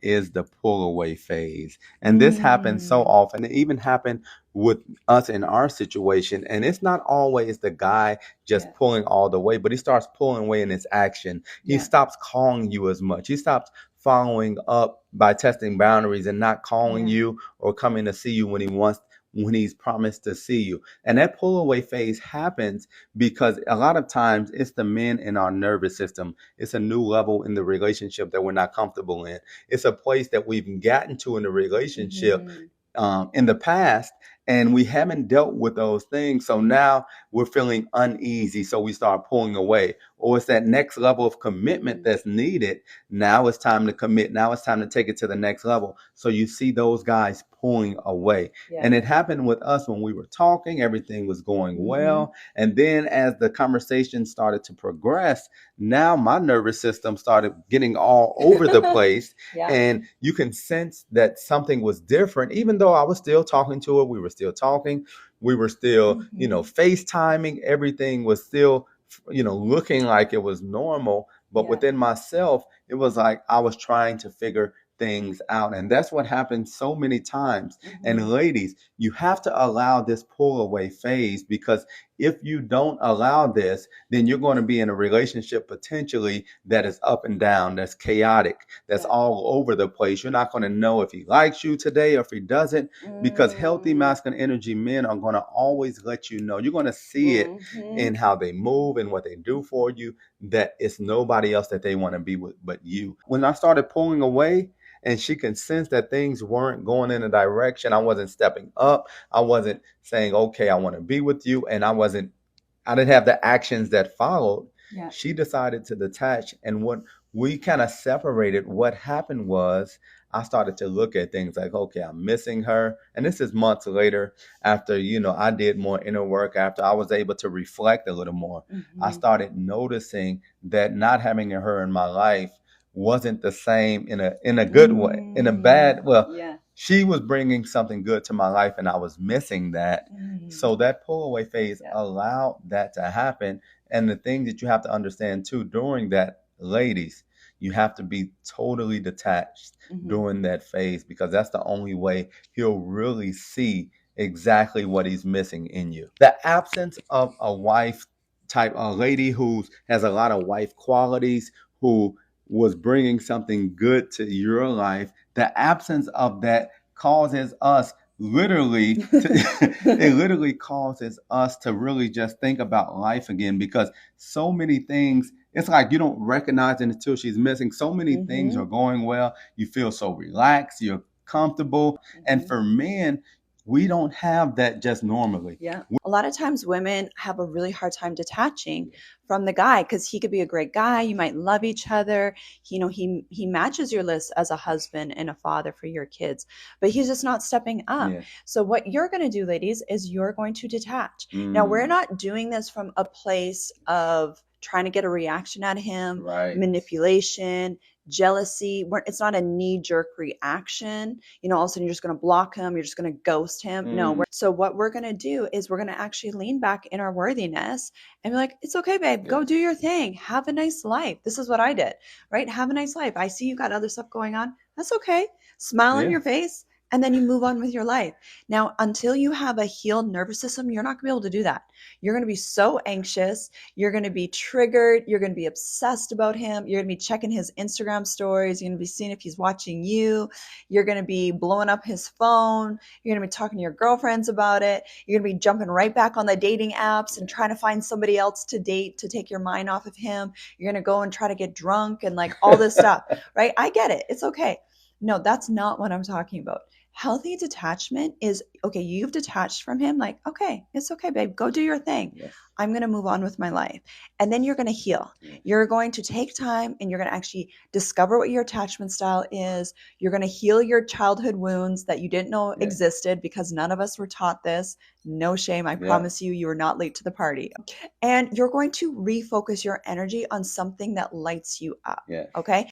is the pull away phase. And this happens so often. It even happened with us in our situation. And it's not always the guy just pulling all the way, but he starts pulling away in his action. He stops calling you as much. He stops following up by testing boundaries and not calling you or coming to see you when he's promised to see you. And that pull away phase happens because a lot of times it's the men in our nervous system. It's a new level in the relationship that we're not comfortable in. It's a place that we've gotten to in the relationship in the past, and we haven't dealt with those things. So now we're feeling uneasy. So we start pulling away. Or it's that next level of commitment that's needed. Now it's time to commit. Now it's time to take it to the next level. So you see those guys pulling away. And it happened with us when we were talking. Everything was going well. And then as the conversation started to progress, now my nervous system started getting all over the place. And you can sense that something was different, even though I was still talking to her. We were still talking. We were still, FaceTiming. Everything was still, looking like it was normal. But within myself, it was like I was trying to figure things out. And that's what happens so many times. And ladies, you have to allow this pull away phase, because if you don't allow this, then you're going to be in a relationship potentially that is up and down, that's chaotic, that's all over the place. You're not going to know if he likes you today or if he doesn't, because healthy masculine energy men are going to always let you know. You're going to see it in how they move and what they do for you, that it's nobody else that they want to be with but you. When I started pulling away, and she can sense that things weren't going in a direction, I wasn't stepping up. I wasn't saying, okay, I want to be with you. And I didn't have the actions that followed. She decided to detach. And when we kind of separated, what happened was I started to look at things like, okay, I'm missing her. And this is months later, after, I did more inner work, after I was able to reflect a little more. I started noticing that not having her in my life wasn't the same in a good way, in a bad, she was bringing something good to my life and I was missing that. So that pull away phase allowed that to happen. And the thing that you have to understand too, during that, ladies, you have to be totally detached during that phase, because that's the only way he'll really see exactly what he's missing in you. The absence of a wife type, a lady who has a lot of wife qualities, who was bringing something good to your life, the absence of that causes us it literally causes us to really just think about life again, because so many things, it's like you don't recognize it until she's missing. So many things are going well. You feel so relaxed, you're comfortable. And for men, we don't have that just normally. A lot of times women have a really hard time detaching from the guy, because he could be a great guy. You might love each other. He matches your list as a husband and a father for your kids, but he's just not stepping up. So what you're going to do, ladies, is you're going to detach. Now, we're not doing this from a place of trying to get a reaction out of him, manipulation, jealousy. It's not a knee-jerk reaction. All of a sudden you're just going to block him. You're just going to ghost him. No. So what we're going to do is we're going to actually lean back in our worthiness and be like, it's okay, babe. Go do your thing. Have a nice life. This is what I did, right? Have a nice life. I see you got other stuff going on. That's okay. Smile on your face. And then you move on with your life. Now, until you have a healed nervous system, you're not going to be able to do that. You're going to be so anxious. You're going to be triggered. You're going to be obsessed about him. You're going to be checking his Instagram stories. You're going to be seeing if he's watching you. You're going to be blowing up his phone. You're going to be talking to your girlfriends about it. You're going to be jumping right back on the dating apps and trying to find somebody else to date to take your mind off of him. You're going to go and try to get drunk and like all this stuff, right? I get it. It's okay. No, that's not what I'm talking about. Healthy detachment is, okay, you've detached from him. Like, okay, it's okay, babe. Go do your thing. I'm going to move on with my life. And then you're going to heal. You're going to take time and you're going to actually discover what your attachment style is. You're going to heal your childhood wounds that you didn't know existed, because none of us were taught this. No shame. I promise you, you are not late to the party. And you're going to refocus your energy on something that lights you up. Okay.